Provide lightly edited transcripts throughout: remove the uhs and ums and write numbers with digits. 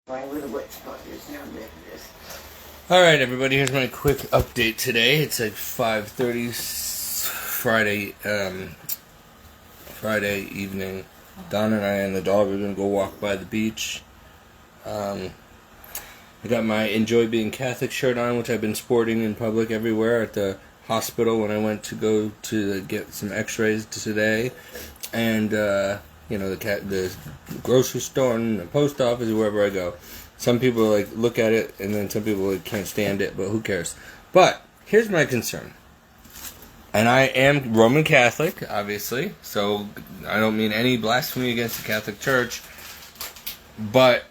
My little wet spot is down there. This. Alright everybody, here's my quick update today. It's like 5:30 Friday evening. Donna and I and the dog are going to go walk by the beach. I got my Enjoy Being Catholic shirt on, which I've been sporting in public everywhere at the hospital when I went to go to get some x-rays today. And, the grocery store and the post office, wherever I go. Some people look at it, and then some people can't stand it, but who cares? But here's my concern. And I am Roman Catholic, obviously, so I don't mean any blasphemy against the Catholic Church. But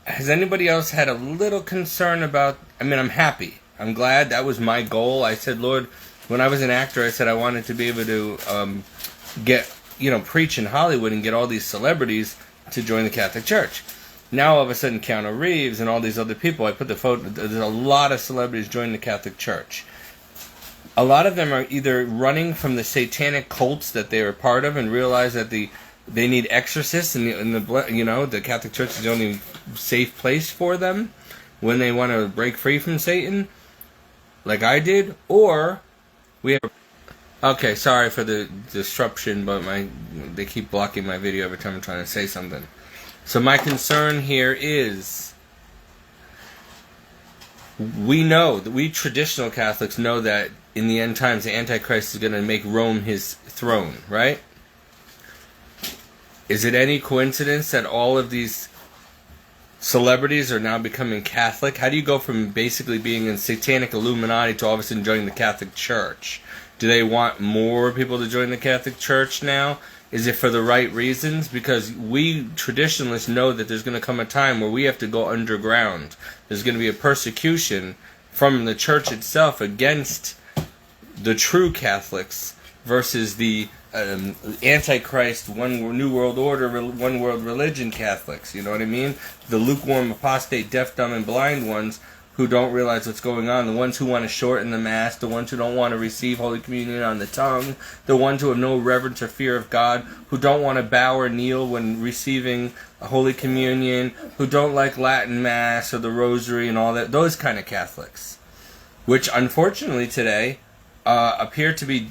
has anybody else had a little concern about... I'm happy. I'm glad. That was my goal. I said, Lord, when I was an actor, I said I wanted to be able to preach in Hollywood and get all these celebrities to join the Catholic Church. Now, all of a sudden, Keanu Reeves and all these other people, I put the photo, there's a lot of celebrities joining the Catholic Church. A lot of them are either running from the satanic cults that they are part of and realize that they need exorcists and the Catholic Church is the only safe place for them when they want to break free from Satan, like I did, or we have... Okay, sorry for the disruption, but they keep blocking my video every time I'm trying to say something. So my concern here is, we traditional Catholics know that in the end times the Antichrist is going to make Rome his throne, right? Is it any coincidence that all of these celebrities are now becoming Catholic? How do you go from basically being in satanic Illuminati to all of a sudden joining the Catholic Church? Do they want more people to join the Catholic Church now? Is it for the right reasons? Because we traditionalists know that there's going to come a time where we have to go underground. There's going to be a persecution from the church itself against the true Catholics versus the Antichrist, one New World Order, one world religion Catholics. You know what I mean? The lukewarm, apostate, deaf, dumb, and blind ones who don't realize what's going on, the ones who want to shorten the Mass, the ones who don't want to receive Holy Communion on the tongue, the ones who have no reverence or fear of God, who don't want to bow or kneel when receiving Holy Communion, who don't like Latin Mass or the Rosary and all that, those kind of Catholics, which unfortunately today appear to be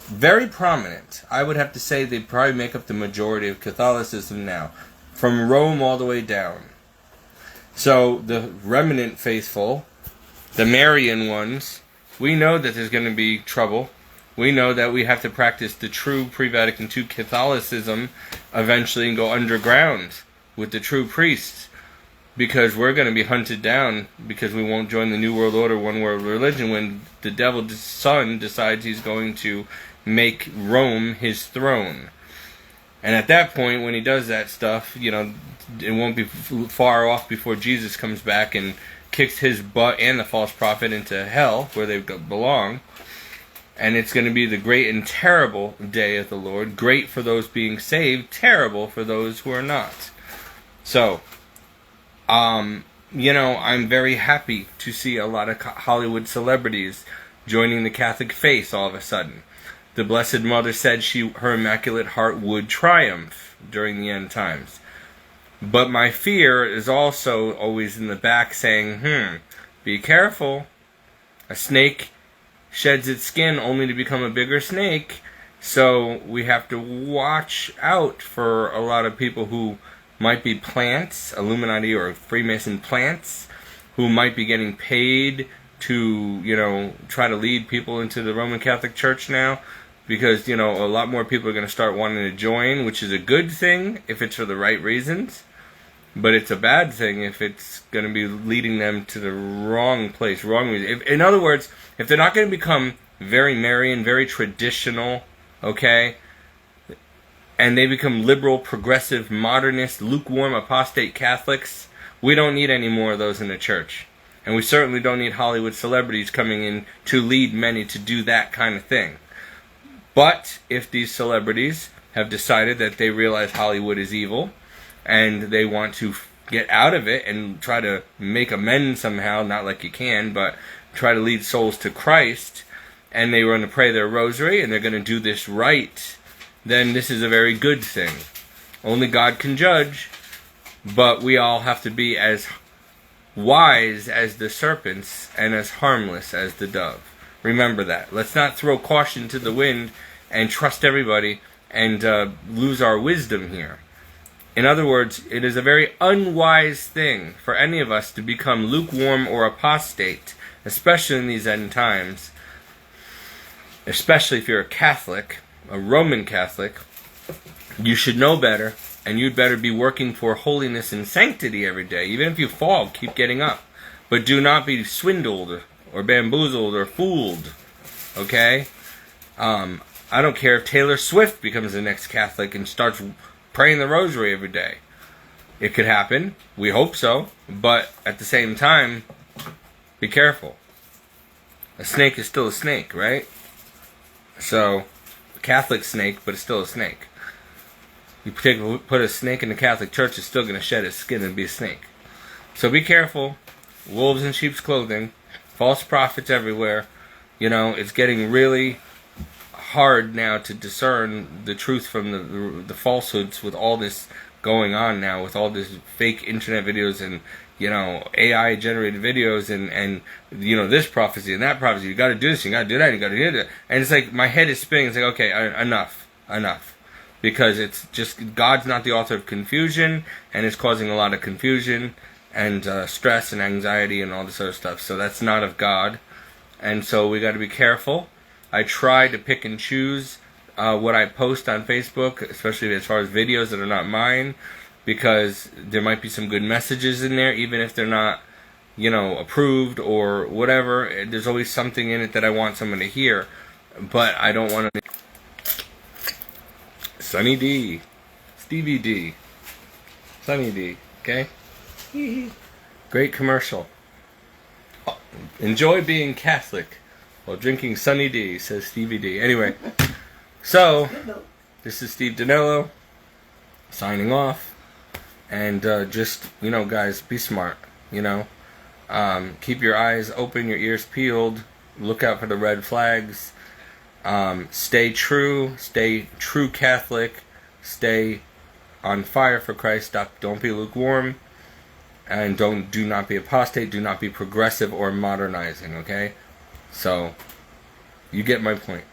very prominent. I would have to say they probably make up the majority of Catholicism now, from Rome all the way down. So, the remnant faithful, the Marian ones, we know that there's going to be trouble. We know that we have to practice the true pre-Vatican II Catholicism eventually and go underground with the true priests, because we're going to be hunted down because we won't join the New World Order, one world religion, when the devil's son decides he's going to make Rome his throne. And at that point, when he does that stuff, it won't be far off before Jesus comes back and kicks his butt and the false prophet into hell, where they belong. And it's going to be the great and terrible day of the Lord. Great for those being saved, terrible for those who are not. So, I'm very happy to see a lot of Hollywood celebrities joining the Catholic faith all of a sudden. The Blessed Mother said her Immaculate Heart would triumph during the end times. But my fear is also always in the back saying, be careful. A snake sheds its skin only to become a bigger snake. So we have to watch out for a lot of people who might be plants, Illuminati or Freemason plants, who might be getting paid to, try to lead people into the Roman Catholic Church now. Because, a lot more people are going to start wanting to join, which is a good thing if it's for the right reasons. But it's a bad thing if it's going to be leading them to the wrong place, wrong reason. In other words, if they're not going to become very Marian, very traditional, okay, and they become liberal, progressive, modernist, lukewarm, apostate Catholics, we don't need any more of those in the church. And we certainly don't need Hollywood celebrities coming in to lead many to do that kind of thing. But if these celebrities have decided that they realize Hollywood is evil and they want to get out of it and try to make amends somehow, not like you can, but try to lead souls to Christ, and they want to pray their rosary and they're going to do this right, then this is a very good thing. Only God can judge. but we all have to be as wise as the serpents and as harmless as the dove. Remember that. Let's not throw caution to the wind and trust everybody and lose our wisdom here. In other words, it is a very unwise thing for any of us to become lukewarm or apostate, especially in these end times, especially if you're a Catholic, a Roman Catholic. You should know better, and you'd better be working for holiness and sanctity every day. Even if you fall, keep getting up. But do not be swindled or bamboozled or fooled. Okay? I don't care if Taylor Swift becomes the next Catholic and starts praying the rosary every day. It could happen. We hope so. But at the same time, be careful. A snake is still a snake, right? So, a Catholic snake, but it's still a snake. You put a snake in the Catholic Church, it's still going to shed its skin and be a snake. So be careful. Wolves in sheep's clothing. False prophets everywhere. You know, it's getting really hard now to discern the truth from the falsehoods with all this going on now, with all this fake internet videos and, you know, AI generated videos and you know, this prophecy and that prophecy. You got to do this, you got to do that, you got to do that. And it's like my head is spinning. It's like, okay, enough. Because it's just, God's not the author of confusion, and it's causing a lot of confusion and stress and anxiety and all this other stuff. So that's not of God. And so we got to be careful. I try to pick and choose what I post on Facebook, especially as far as videos that are not mine, because there might be some good messages in there, even if they're not, you know, approved or whatever. There's always something in it that I want someone to hear, but I don't want to. Sunny D, Stevie D, Sunny D, okay? Great commercial. Enjoy being Catholic while drinking Sunny D, says Stevie D. Anyway, so, this is Steve Danilo, signing off. And just, you know, guys, be smart, you know. Keep your eyes open, your ears peeled. Look out for the red flags. Stay true Catholic. Stay on fire for Christ. Don't be lukewarm. And do not be apostate. Do not be progressive or modernizing, okay? So, you get my point.